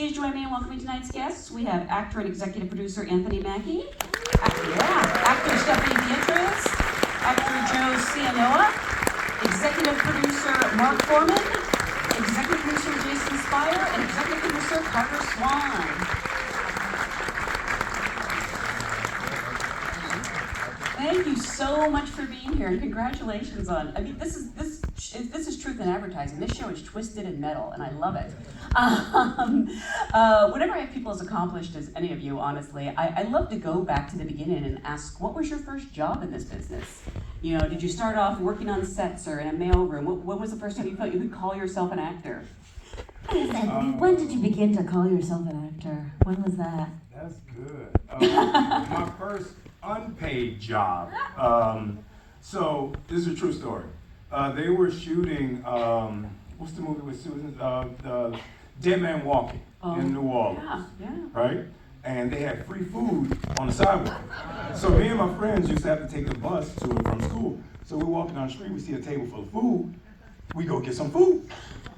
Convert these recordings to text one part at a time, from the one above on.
please join me in welcoming tonight's guests. We have actor and executive producer Anthony Mackie, actor Stephanie Beatriz, actor Joe Cianoa, executive producer Mark Foreman, executive producer Jason Spire, and executive producer Carter Swan. Thank you so much for being here, and congratulations on. I mean, this is truth in advertising. This show is twisted and metal, and I love it. Whenever I have people as accomplished as any of you, honestly, I love to go back to the beginning and ask, what was your first job in this business? You know, did you start off working on sets or in a mailroom? When was the first time you felt you could call yourself an actor? When did you begin to call yourself an actor? When was that? That's good. My first unpaid job. So this is a true story. They were shooting, what's the movie with Susan? The Dead Man Walking in New Orleans, right? And they had free food on the sidewalk. So me and my friends used to have to take the bus to and from school. So we're walking down the street, we see a table full of food, we go get some food,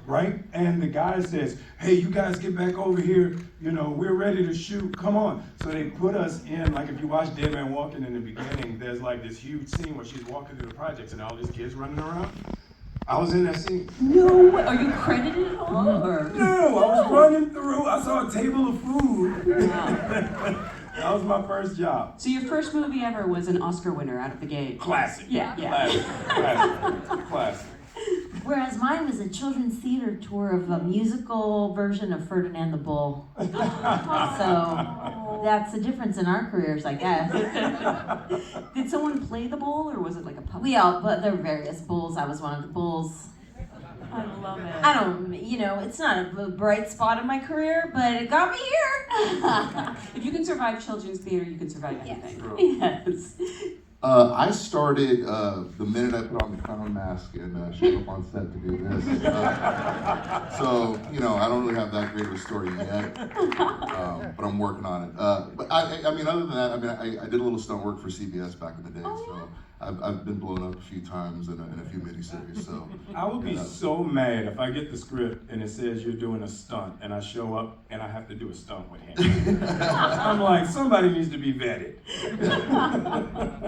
right? And the guy says, hey, you guys get back over here, you know, we're ready to shoot, come on. So they put us in, like if you watch Dead Man Walking in the beginning, there's like this huge scene where she's walking through the projects and all these kids running around. I was in that scene. No way. Are you credited at all? Or? No, I was running through, I saw a table of food. Wow. That was my first job. So your first movie ever was an Oscar winner out of the gate. Classic. Yeah. Classic. Whereas mine was a children's theater tour of a musical version of Ferdinand the Bull. So that's the difference in our careers, I guess. Did someone play the bull, or was it like a puppet? But there were various bulls. I was one of the bulls. I love it. I don't, it's not a bright spot in my career, but it got me here. If you can survive children's theater, you can survive anything. Yes. I started the minute I put on the clown mask and showed up on set to do this. So, I don't really have that great of a story yet, but I'm working on it. But I mean, other than that, I did a little stunt work for CBS back in the day, so I've been blown up a few times in a few miniseries. So I would be so mad if I get the script and it says you're doing a stunt and I show up and I have to do a stunt with him. I'm like, somebody needs to be vetted.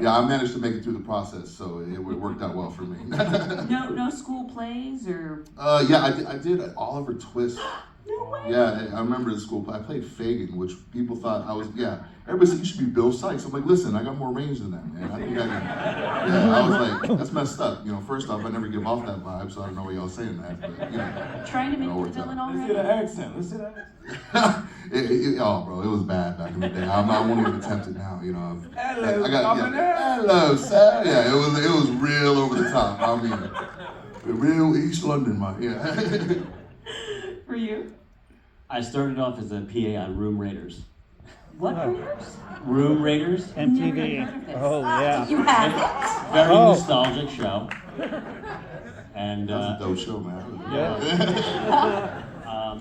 Yeah, I managed to make it through the process, so it worked out well for me. No school plays or? Yeah, I did Oliver Twist. No way. Yeah, I remember the school play. I played Fagin, which people thought I was, everybody said, you should be Bill Sykes. I'm like, listen, I got more range than that, man. I think I can. I was like, that's messed up. First off, I never give off that vibe, so I don't know why y'all saying that. But, Trying to make the villain already? Let's see the accent. Oh, bro, it was bad back in the day. I won't even attempt it now. Hello, hello, sir. Yeah, it was real over the top. I mean, real East London, For you? I started off as a PA on Room Raiders. What Raiders? Room Raiders. MTV. Oh, yeah. You have it? Very nostalgic show. And that's a dope show, man.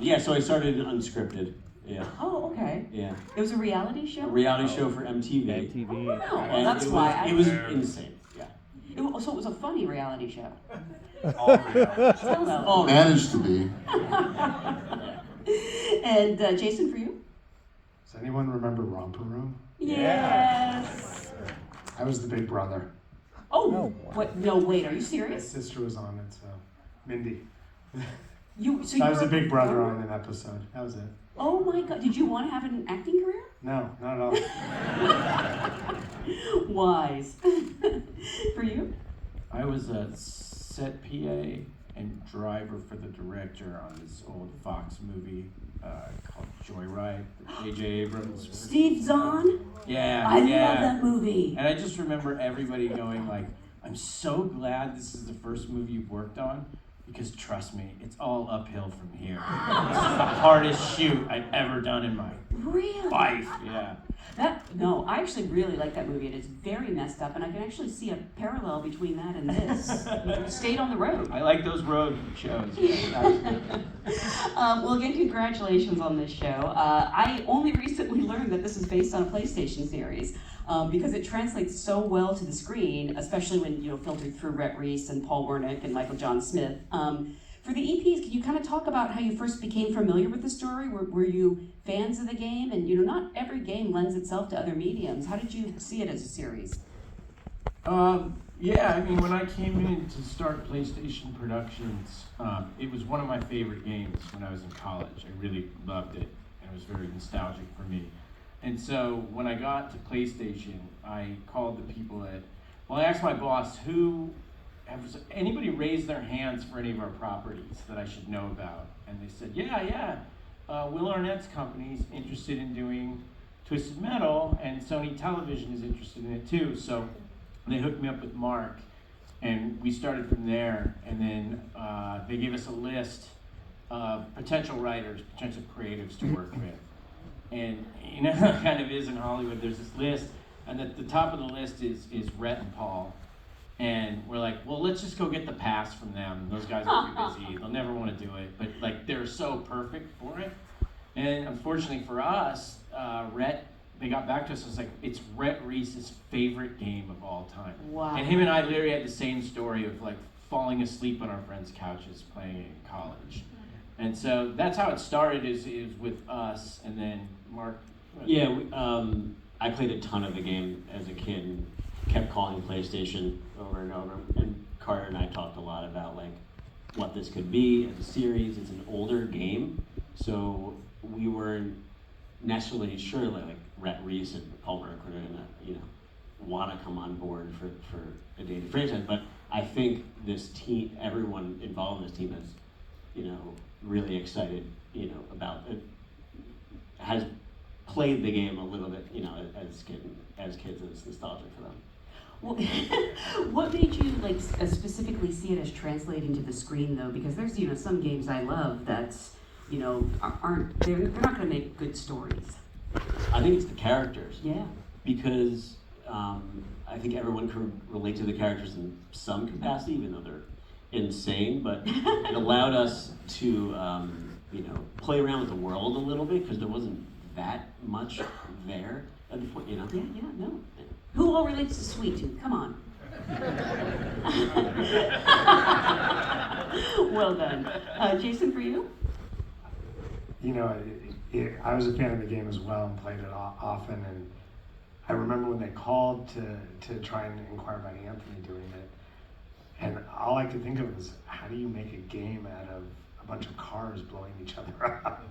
Yeah. So I started unscripted. Yeah. Oh, okay. Yeah. It was a reality show? A reality show for MTV. MTV. Oh, wow. And That's why it was insane. Yeah. So it was a funny reality show. All reality. Tell us. Oh, Managed to be. And Jason, for you? Does anyone remember Romper Room? Yes. I was the big brother. Oh, No. what? No, wait. Are you My serious? sister was on it, so Mindy. So I was were the big brother on an episode. That was it. Oh my God! Did you want to have an acting career? No, not at all. Wise. For you? I was a set PA and driver for the director on this old Fox movie called Joyride, J.J. Abrams. Steve Zahn? Yeah, I love that movie. And I just remember everybody going like, I'm so glad this is the first movie you've worked on, because trust me, it's all uphill from here. This is the hardest shoot I've ever done in my Really? life, yeah. No, I actually really like that movie. It is very messed up, and I can actually see a parallel between that and this. You stayed on the road. I like those road shows. Well, again, congratulations on this show. I only recently learned that this is based on a PlayStation series because it translates so well to the screen, especially when filtered through Rhett Reese and Paul Wernick and Michael John Smith. For the EPs, can you kind of talk about how you first became familiar with the story? Were you fans of the game? And not every game lends itself to other mediums. How did you see it as a series? Yeah, I mean, when I came in to start PlayStation Productions, it was one of my favorite games when I was in college. I really loved it, and it was very nostalgic for me. And so when I got to PlayStation, I called the people I asked my boss, has anybody raised their hands for any of our properties that I should know about? And they said, yeah, Will Arnett's company's interested in doing Twisted Metal, and Sony Television is interested in it too. So they hooked me up with Mark, and we started from there. And then they gave us a list of potential writers, potential creatives to work with. And how it kind of is in Hollywood, there's this list, and at the top of the list is Rhett and Paul. And we're like, well, let's just go get the pass from them. Those guys are too busy. They'll never want to do it. But they're so perfect for it. And unfortunately for us, Rhett, they got back to us and was like, it's Rhett Reese's favorite game of all time. Wow. And him and I literally had the same story of falling asleep on our friends' couches playing it in college. And so that's how it started, is with us, and then Mark. Yeah, I played a ton of the game as a kid and kept calling PlayStation over and over. And Carter and I talked a lot about what this could be as a series. It's an older game, so we weren't necessarily sure like Rhett Reese and Paul Burke were gonna want to come on board for a dated franchise. But I think this team, everyone involved in this team, is really excited about it. Has played the game a little bit, as kids, it's nostalgic for them. Well, what made you specifically see it as translating to the screen though? Because there's some games I love that's aren't they're not going to make good stories. I think it's the characters. Yeah. Because I think everyone can relate to the characters in some capacity, even though they're insane. But it allowed us to play around with the world a little bit, because there wasn't that much there at the point. Yeah, no. Who all relates to Sweet Tooth? Come on. Well done. Jason, for you? I was a fan of the game as well and played it often. And I remember when they called to try and inquire about Anthony doing it. And all I could think of was, how do you make a game out of a bunch of cars blowing each other up?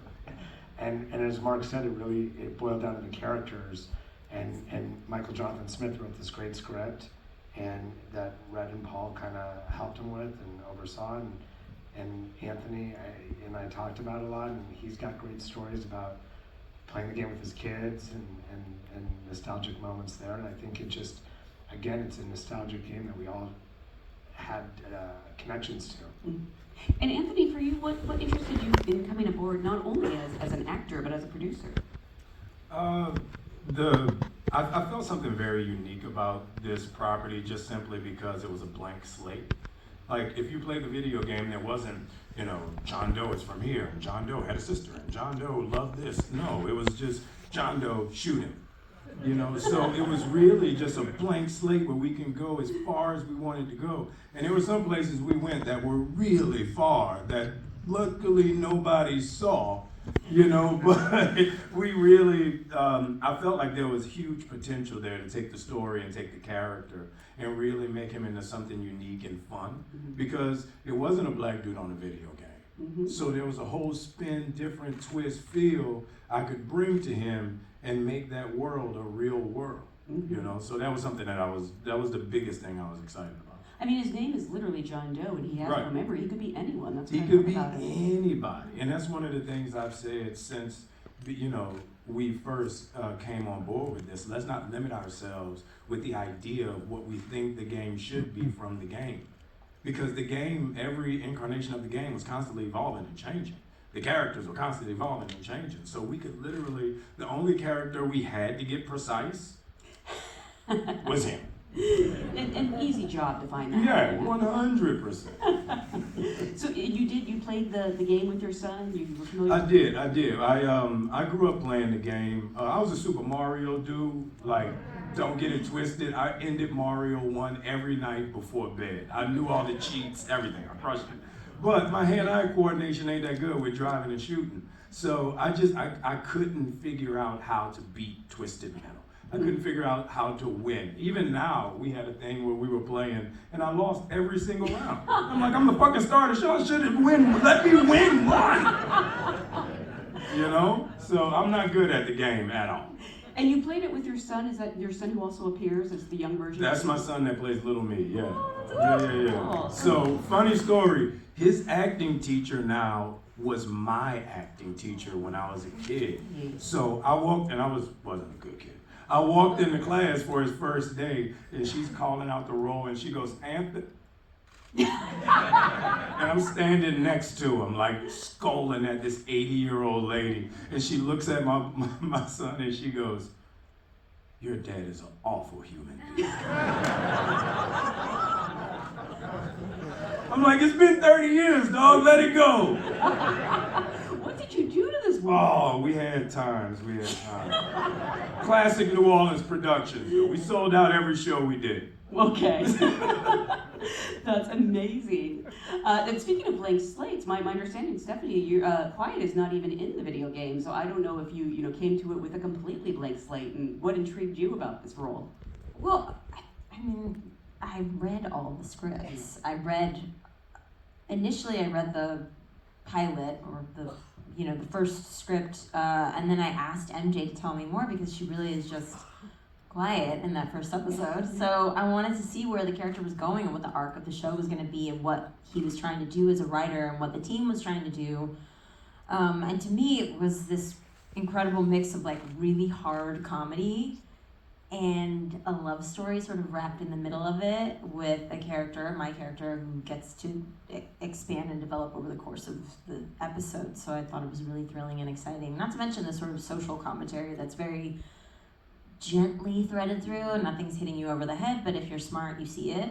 And as Mark said, it boiled down to the characters. And Michael Jonathan Smith wrote this great script, and that Rhett and Paul kind of helped him with and oversaw. And Anthony and I talked about it a lot, and he's got great stories about playing the game with his kids and nostalgic moments there. And I think it just, again, it's a nostalgic game that we all had connections to. Mm. And Anthony, for you, what interested you in coming aboard not only as an actor but as a producer? I felt something very unique about this property, just simply because it was a blank slate. Like, if you played the video game, there wasn't, John Doe is from here, and John Doe had a sister, and John Doe loved this. No, it was just John Doe shooting. So it was really just a blank slate where we can go as far as we wanted to go. And there were some places we went that were really far that luckily nobody saw, but we really, I felt like there was huge potential there to take the story and take the character and really make him into something unique and fun, because it wasn't a black dude on a video game. Mm-hmm. So there was a whole spin, different twist, feel I could bring to him and make that world a real world, So that was something that was the biggest thing I was excited about. I mean, his name is literally John Doe, and he has right. to remember he could be anyone. That's he could be anybody, and that's one of the things I've said since we first came on board with this. Let's not limit ourselves with the idea of what we think the game should be from the game, because the game, every incarnation of the game was constantly evolving and changing. The characters were constantly evolving and changing, so we could literally, the only character we had to get precise was him. An easy job to find that. Yeah, 100%. So you played the game with your son? You were familiar? I did. I grew up playing the game. I was a Super Mario dude. Don't get it twisted. I ended Mario 1 every night before bed. I knew all the cheats, everything. I crushed it. But my hand-eye coordination ain't that good with driving and shooting. So I couldn't figure out how to beat Twisted Metal. I couldn't figure out how to win. Even now, we had a thing where we were playing, and I lost every single round. I'm like, I'm the fucking star of the show. I shouldn't win. Let me win one. You know? So I'm not good at the game at all. And you played it with your son. Is that your son who also appears as the young version? That's my son that plays Little Me, yeah. Oh, Yeah. So, funny story, his acting teacher now was my acting teacher when I was a kid. So I walked, and wasn't a good kid. I walked into class for his first day, and she's calling out the roll, and she goes, Anthony. And I'm standing next to him, like scolding at this 80-year-old lady. And she looks at my son, and she goes, your dad is an awful human being. I'm like, it's been 30 years, dog, let it go. What did you do to this woman? Oh, we had times. Classic New Orleans Productions. We sold out every show we did. Okay. That's amazing. And speaking of blank slates, my understanding, Stephanie, Quiet is not even in the video game, so I don't know if you came to it with a completely blank slate, and what intrigued you about this role? Well, I mean, I read all the scripts. Initially I read the pilot, or the first script, and then I asked MJ to tell me more because she really is just quiet in that first episode. So I wanted to see where the character was going and what the arc of the show was going to be and what he was trying to do as a writer and what the team was trying to do. And to me, it was this incredible mix of like really hard comedy and a love story sort of wrapped in the middle of it with a character, my character, who gets to expand and develop over the course of the episode. So I thought it was really thrilling and exciting. Not to mention the sort of social commentary that's very gently threaded through and nothing's hitting you over the head, but if you're smart, you see it.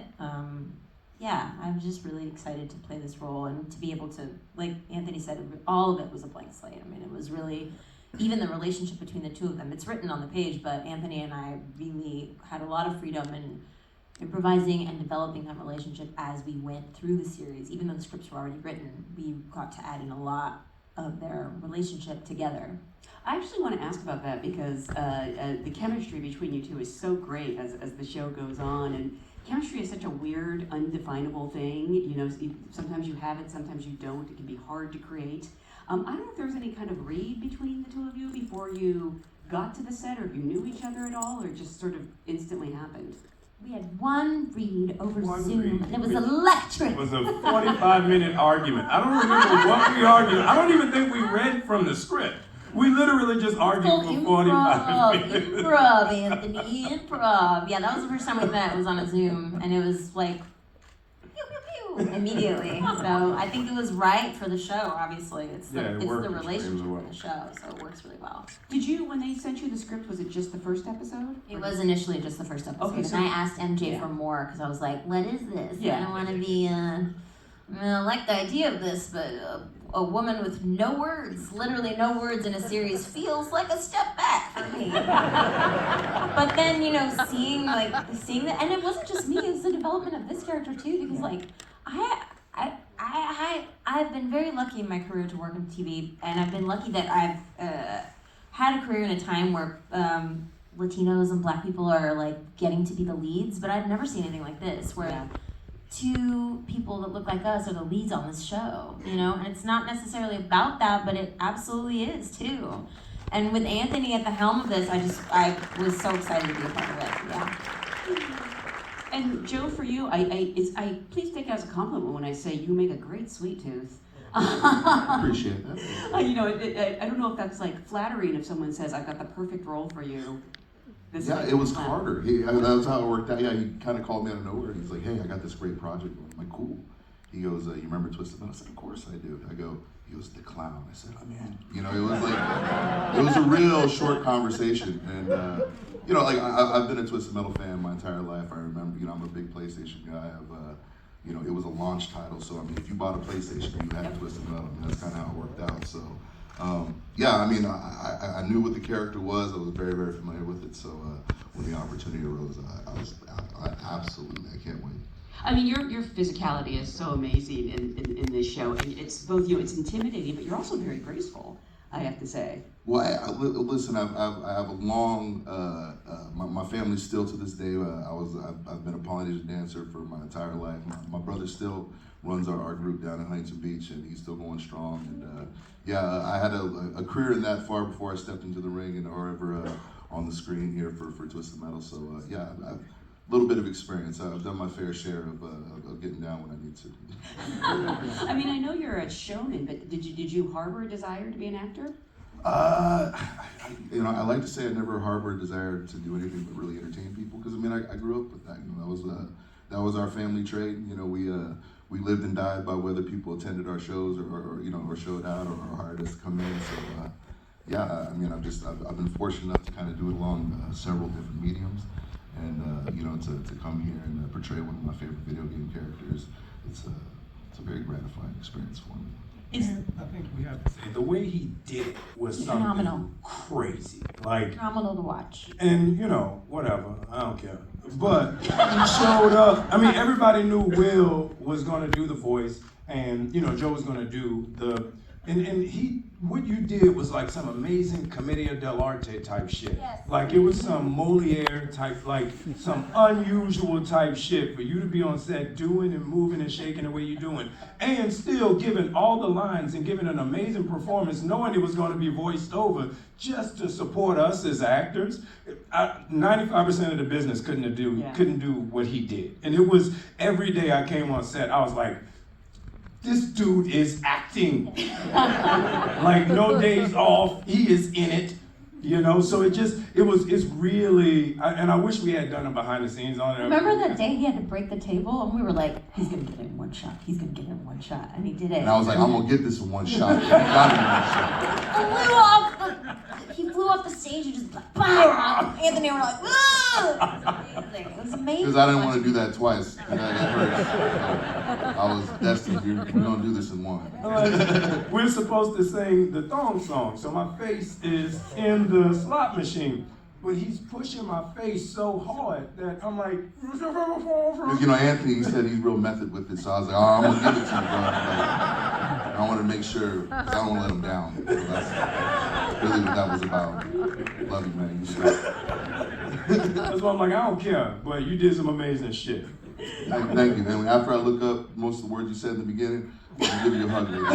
Yeah, I'm just really excited to play this role and to be able to, like Anthony said, all of it was a blank slate. I mean, it was really, even the relationship between the two of them, it's written on the page, but Anthony and I really had a lot of freedom in improvising and developing that relationship as we went through the series. Even though the scripts were already written, we got to add in a lot of their relationship together. I actually want to ask about that because the chemistry between you two is so great as the show goes on, and chemistry is such a weird, undefinable thing. You know, sometimes you have it, sometimes you don't. It can be hard to create. I don't know if there was any kind of read between the two of you before you got to the set, or if you knew each other at all, or it just sort of instantly happened. We had one read over Zoom, read. and it was electric. It was a 45-minute argument. I don't remember what we argued. I don't even think we read from the script. We literally just argued for 45 minutes. Improv, Anthony, improv. Yeah, that was the first time we met. It was on a Zoom, and it was like, pew, pew, pew, immediately. So I think it was right for the show, obviously. It's the relationship in the show, so it works really well. Did you, when they sent you the script, was it just the first episode? It was initially just the first episode, Okay, so and I asked MJ for more, because I was like, what is this? Yeah. I don't want to be, I like the idea of this, but a woman with no words, literally no words in a series feels like a step back for me. But then, seeing that, and it wasn't just me, it was the development of this character too, because like, I've been very lucky in my career to work in TV, and I've been lucky that I've had a career in a time where Latinos and Black people are like getting to be the leads, but I've never seen anything like this, where two people that look like us are the leads on this show, and it's not necessarily about that, but it absolutely is too. And with Anthony at the helm of this, I was so excited to be a part of it. Yeah. And Joe, for you, I please take it as a compliment when I say you make a great sweet tooth. Appreciate that. I don't know if that's like flattering if someone says I've got the perfect role for you. It was Carter. That was how it worked out. Yeah, he kind of called me out of nowhere, and he's like, "Hey, I got this great project." I'm like, "Cool." He goes, "You remember Twisted Metal?" I said, "Of course I do." He goes, "The clown." I said, "I'm in." It was like, it was a real short conversation, and I've been a Twisted Metal fan my entire life. I remember, I'm a big PlayStation guy. It was a launch title, so if you bought a PlayStation, you had Twisted Metal, and that's kind of how it worked out. So. I knew what the character was. I was very, very familiar with it. So when the opportunity arose, I absolutely, I can't wait. I mean, your physicality is so amazing in this show, and it's both it's intimidating, but you're also very graceful, I have to say. Well, listen. I have a long. My family still to this day. I've been a Polynesian dancer for my entire life. My brother still runs our group down in Huntington Beach, and he's still going strong. And I had a career in that far before I stepped into the ring and or ever on the screen here for Twisted Metal. So I've a little bit of experience. I've done my fair share of getting down when I need to. I mean, I know you're a showman, but did you harbor a desire to be an actor? I like to say I never harbored a desire to do anything but really entertain people, because I mean I grew up with that. That was our family trade. We lived and died by whether people attended our shows or showed out or hired us to come in. So I've been fortunate enough to kind of do it along several different mediums, and to come here and portray one of my favorite video game characters. It's a very gratifying experience for me. I think we have to say the way he did it was something Phenomenal. Crazy. Like, Phenomenal to watch. and whatever, I don't care. But he showed up. I mean, everybody knew Will was gonna do the voice, and Joe was gonna do the. And what you did was like some amazing Commedia dell'arte type shit. Yes. Like it was some Moliere type, like some unusual type shit for you to be on set doing and moving and shaking the way you're doing, and still giving all the lines and giving an amazing performance, knowing it was going to be voiced over just to support us as actors. 95% of the business couldn't do what he did, and it was every day I came on set, I was like, this dude is acting. Like no days off, he is in it, so it's really, and I wish we had done a behind the scenes on it. Remember that day he had to break the table, and we were like, he's gonna get it in one shot, he's gonna get it in one shot, and he did it. And I was like, I'm gonna get this in one shot. I got it in one shot. He flew off the stage and just like, bam! Anthony and we were like, whoa! It was amazing. Because I didn't want to do that twice. That hurt. I was destined. We're gonna do this in one. We're supposed to sing the thong song, so my face is in the slot machine. But he's pushing my face so hard that I'm like, Because Anthony, he said he's real method with it, so I was like, I'm gonna give it to him, bro. Like, I want to make sure, because I don't want to let him down. So that's really what that was about. Love you, man. That's why I'm like, I don't care, but you did some amazing shit. Thank you, man. After I look up most of the words you said in the beginning, I'll give you a hug later.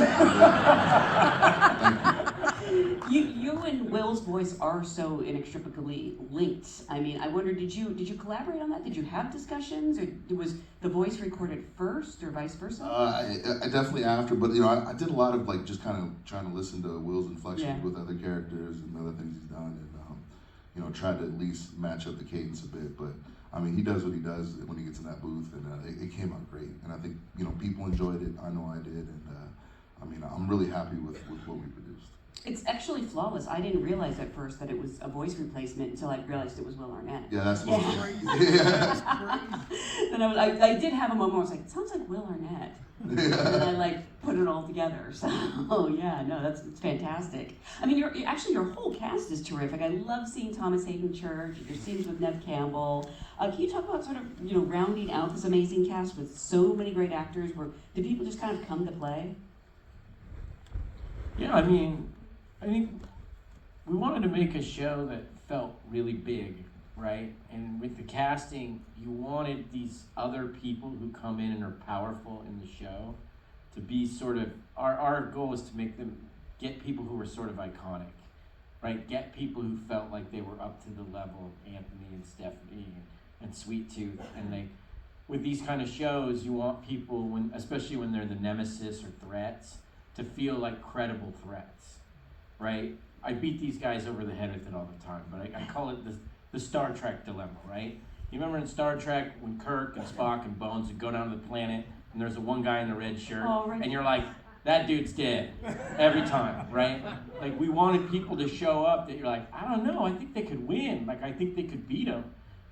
Thank you. You and Will's voice are so inextricably linked. I mean, I wonder, did you collaborate on that? Did you have discussions, or was the voice recorded first, or vice versa? I definitely after, but I did a lot of like just kind of trying to listen to Will's inflections with other characters and other things he's done, and try to at least match up the cadence a bit. But I mean, he does what he does when he gets in that booth, and it came out great. And I think people enjoyed it. I know I did, and I mean, I'm really happy with what we produced. It's actually flawless. I didn't realize at first that it was a voice replacement until I realized it was Will Arnett. Yeah, that's what crazy. And I did have a moment where I was like, it sounds like Will Arnett. And then I like put it all together. So it's fantastic. I mean, your whole cast is terrific. I love seeing Thomas Hayden Church, your scenes with Nev Campbell. Can you talk about sort of rounding out this amazing cast with so many great actors? Did people just kind of come to play? Yeah, I mean, I think we wanted to make a show that felt really big, right? And with the casting, you wanted these other people who come in and are powerful in the show to be sort of, our goal is to get people who were sort of iconic, right? Get people who felt like they were up to the level of Anthony and Stephanie and Sweet Tooth. And with these kind of shows, you want people, especially when they're the nemesis or threats, to feel like credible threats, right? I beat these guys over the head with it all the time, but I call it the Star Trek dilemma, right? You remember in Star Trek when Kirk and Spock and Bones would go down to the planet and there's the one guy in the red shirt, and you're like, that dude's dead every time, right? Like, we wanted people to show up that you're like, I don't know, I think they could win. Like, I think they could beat him.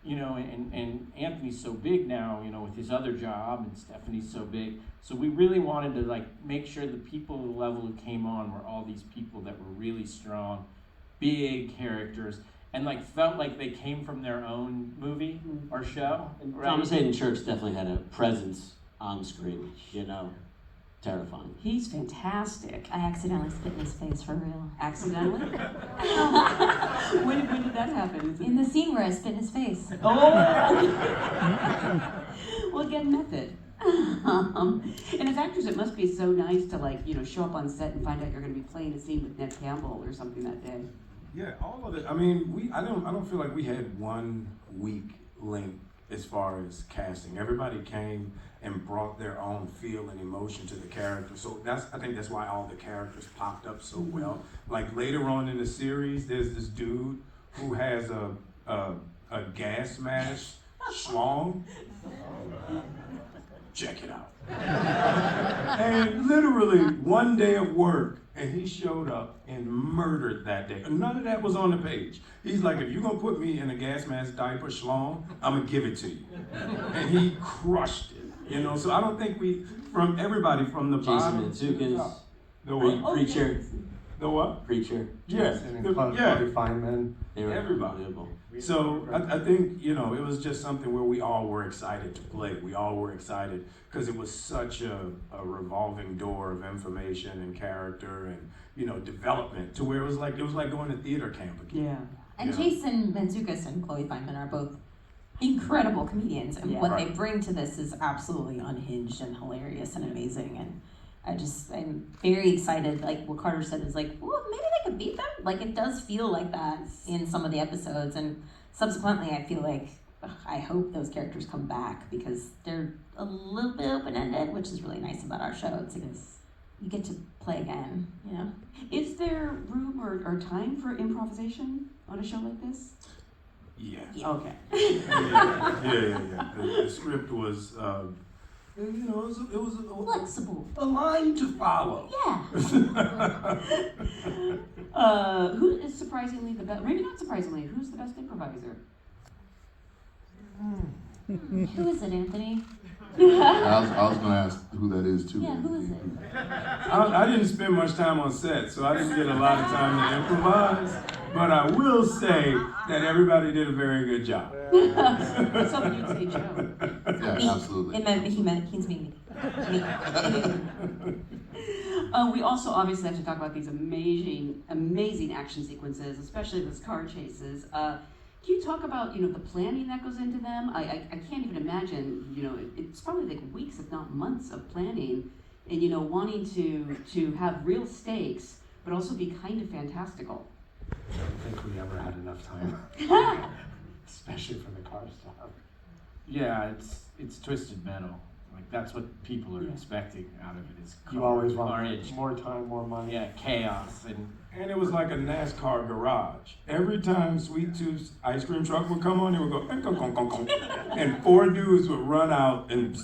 And Anthony's so big now, with his other job, and Stephanie's so big. So we really wanted to make sure the people level who came on were all these people that were really strong, big characters. and like felt like they came from their own movie or show. Right? Thomas Hayden Church definitely had a presence on screen, you know, terrifying. He's fantastic. I accidentally spit in his face for real. Accidentally? when did that happen? Is it- In the scene where I spit in his face. Oh! Well, again, method. And as actors, it must be so nice to show up on set and find out you're going to be playing a scene with Ned Campbell or something that day. Yeah, all of it. I mean, I don't feel like we had one weak link as far as casting. Everybody came and brought their own feel and emotion to the character. So I think that's why all the characters popped up so well. Like later on in the series, there's this dude who has a gas mask schlong. Check it out. And literally one day of work, and he showed up and murdered that day. And none of that was on the page. He's like, if you're gonna put me in a gas mask diaper schlong, I'm gonna give it to you. And he crushed it, you know? So I don't think from everybody, from the Jason bottom to the Mantzoukas, top. The what? Preacher, The what? Preacher. Yes. And Chloe Feynman. They were Everybody. unbelievable. So I think, it was just something where we all were excited to play. We all were excited because it was such a revolving door of information and character and, development to where it was like going to theater camp again. Yeah. And Yeah. Jason Mantzoukas and Chloe Feynman are both incredible comedians, and Yeah. what Right. they bring to this is absolutely unhinged and hilarious and amazing. And I'm very excited. Like what Carter said is like, well, maybe they could beat them. Like it does feel like that in some of the episodes, and subsequently, I feel like I hope those characters come back because they're a little bit open ended, which is really nice about our show. It's like you get to play again, you know. Is there room or time for improvisation on a show like this? Yeah. Okay. Yeah. The script was, it was Flexible. a line to follow. Yeah. Who is surprisingly the best? Maybe not surprisingly. Who's the best improviser? Who is it, Anthony? I was going to ask who that is too. Yeah, who is it? I didn't spend much time on set, so I didn't get a lot of time to improvise. But I will say that everybody did a very good job. Something you'd say, Joe. Yeah, Me. absolutely. He's me. We also obviously have to talk about these amazing action sequences, especially those car chases. Can you talk about the planning that goes into them? I can't even imagine. It's probably like weeks, if not months, of planning, and wanting to have real stakes, but also be kind of fantastical. I don't think we ever had enough time, especially for the car stuff. Yeah, it's twisted metal. Like that's what people are expecting out of it is You always want carnage. more time, more money. Yeah, chaos And it was like a NASCAR garage. Every time Sweet Tooth's ice cream truck would come on, it would go, and 4 dudes would run out and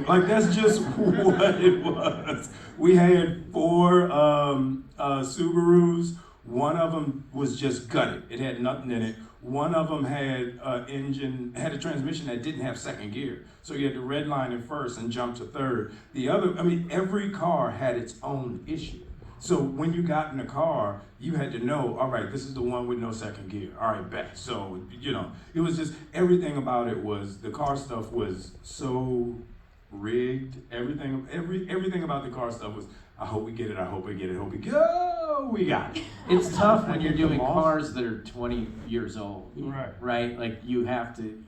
like that's just what it was. We had 4 Subarus. One of them was just gutted. It had nothing in it. One of them had had a transmission that didn't have second gear. So you had to redline it first and jump to third. The other, every car had its own issue. So when you got in the car, you had to know, all right, this is the one with no second gear. All right, bet. So, it was just, everything about it was, the car stuff was so rigged. Everything about the car stuff was, I hope we get it, I hope we get it, we got it. It's tough when you're doing cars that are 20 years old. Right. Right? Like you have to,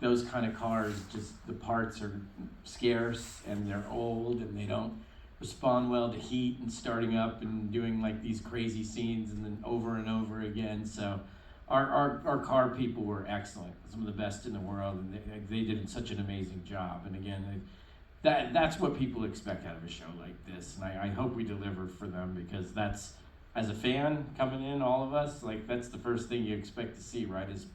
those kind of cars, just the parts are scarce and they're old and they don't respond well to heat and starting up and doing like these crazy scenes and then over and over again. So our car people were excellent, some of the best in the world, and they did such an amazing job. And again, that's what people expect out of a show like this, and I hope we deliver for them, because that's, as a fan coming in, all of us, like that's the first thing you expect to see, right? Is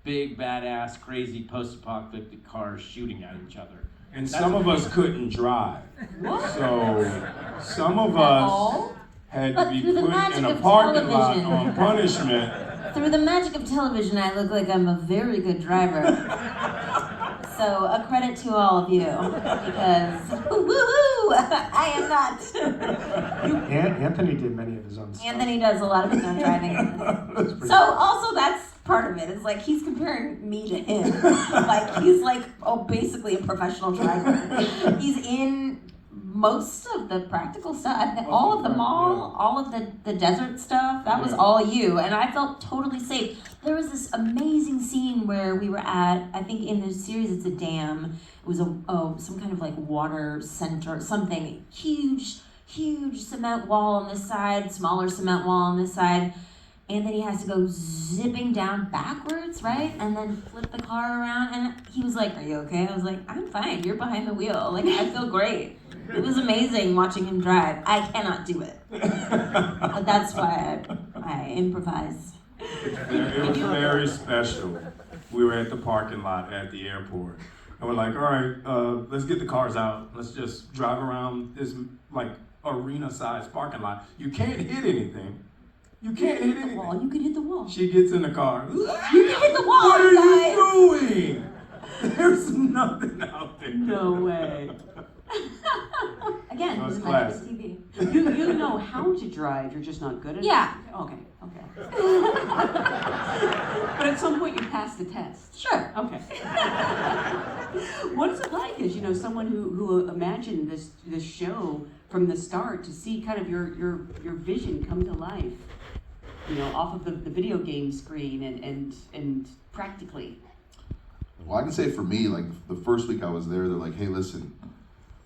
big, badass, crazy post-apocalyptic cars shooting at each other. And some of us couldn't drive. So some of us had to be Through the put magic in a of parking lot television. on punishment. Through the magic of television, I look like I'm a very good driver. So a credit to all of you because woo-hoo, I am not. Anthony did many of his own stuff. Anthony does a lot of his own driving. That's pretty So also that's part of it. Is like he's comparing me to him. Like he's like basically a professional driver. He's in most of the practical stuff, all of the mall, all of the desert stuff. That was all you, and I felt totally safe. There was this amazing scene where we were at, I think in the series it's a dam. It was some kind of like water center, something huge cement wall on this side, smaller cement wall on this side. Anthony has to go zipping down backwards, right? And then flip the car around. And he was like, "Are you okay?" I was like, "I'm fine. You're behind the wheel. Like, I feel great." It was amazing watching him drive. I cannot do it. But that's why I improvise. It was very special. We were at the parking lot at the airport. And we're like, all right, let's get the cars out. Let's just drive around this like arena-sized parking lot. You can't hit anything. You can't hit anything. Wall, you can hit the wall. She gets in the car. You can hit the wall, What are guys. you doing? There's nothing out there. No way. Again, That was it's magic classic. of TV. You know how to drive, you're just not good at Yeah. it? Okay. But at some point you pass the test. Sure. Okay. What is it like as, someone who imagined this show from the start to see kind of your vision come to life, off of the video game screen and practically? Well, I can say for me, like the first week I was there, they're like, "Hey, listen,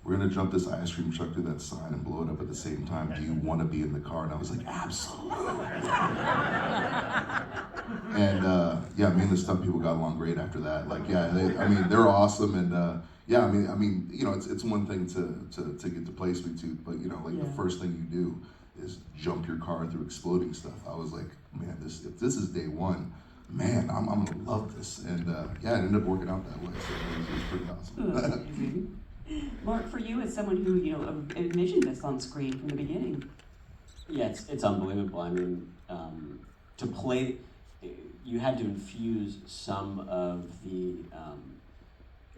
we're gonna jump this ice cream truck through that sign and blow it up at the same time. Do you want to be in the car?" And I was like, "Absolutely." And yeah, me and the stunt people got along great after that. Like, yeah, they're awesome, and yeah, it's one thing to get to play Sweet Tooth, but the first thing you do is jump your car through exploding stuff. I was like, man, if this is day one, man, I'm gonna love this, and yeah, it ended up working out that way, so it was pretty awesome. Amazing. Mark, for you as someone who envisioned this on screen from the beginning. Yeah, it's unbelievable. I mean, to play, you had to infuse some of the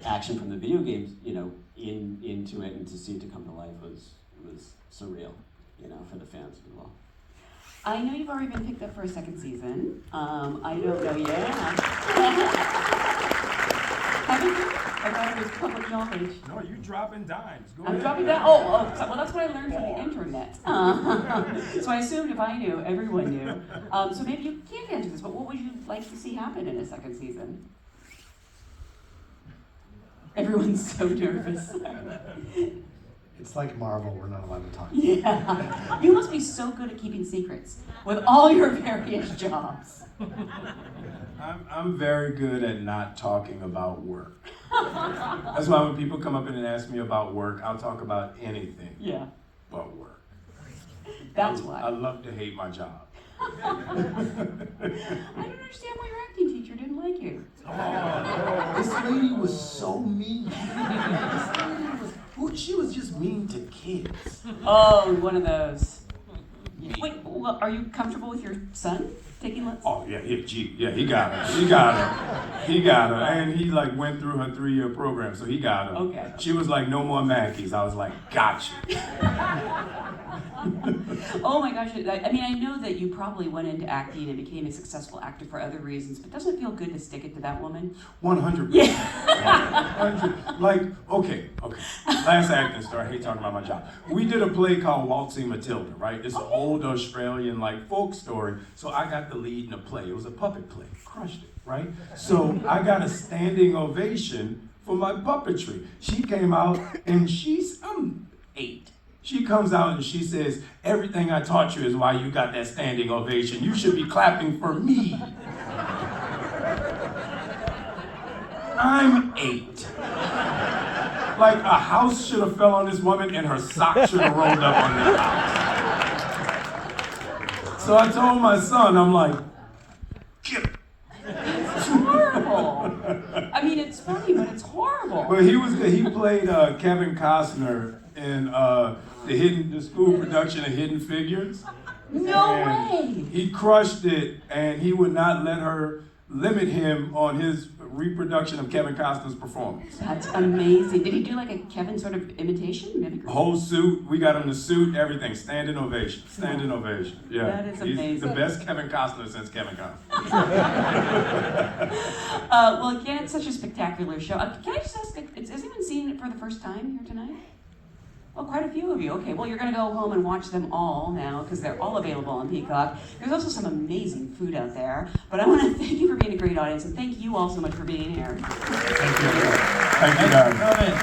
action from the video games, into it, and to see it to come to life was surreal, for the fans as well. I know you've already been picked up for a second season. I don't know yet. Haven't you? I thought it was public knowledge. No, you dropping dimes. Go I'm ahead. dropping that. Well, that's what I learned from the internet. So I assumed if I knew, everyone knew. So maybe you can't answer this, but what would you like to see happen in a second season? Everyone's so nervous. It's like Marvel, we're not allowed to talk. Yeah. You must be so good at keeping secrets with all your various jobs. I'm very good at not talking about work. That's why when people come up and ask me about work, I'll talk about anything Yeah. but work. That's I why. love to hate my job. I don't understand why your acting teacher didn't like you. This lady was so mean. She was just mean to kids. Oh, one of those. Wait, well, are you comfortable with your son taking lessons? Oh yeah, he got her. He got her, and he went through her 3-year program, so he got her. Okay. She was like, "No more Mackies." I was like, "Gotcha." Oh my gosh, I know that you probably went into acting and became a successful actor for other reasons, but doesn't it feel good to stick it to that woman? 100%. Yeah. Okay. Last acting star. I hate talking about my job. We did a play called Waltzing Matilda, right? It's an old Australian folk story. So I got the lead in the play. It was a puppet play. Crushed it, right? So I got a standing ovation for my puppetry. She came out and I'm 8. She comes out and she says, "Everything I taught you is why you got that standing ovation. You should be clapping for me." I'm 8. Like a house should have fell on this woman and her sock should have rolled up on this house. So I told my son, I'm like, "Get it." It's horrible. It's funny, but it's horrible. But he played Kevin Costner in the school production of Hidden Figures. No And way. he crushed it, and he would not let her limit him on his reproduction of Kevin Costner's performance. That's amazing. Did he do like a Kevin sort of imitation? Mimicry? Whole suit, we got him the suit, everything, standing ovation, standing ovation. Yeah, That is he's amazing. the best Kevin Costner since Kevin Costner. Well, again, it's such a spectacular show. Can I just ask, has anyone seen it for the first time here tonight? Oh, quite a few of you. Okay, well, you're going to go home and watch them all now because they're all available on Peacock. There's also some amazing food out there. But I want to thank you for being a great audience, and thank you all so much for being here. Thank you. Thank you, guys.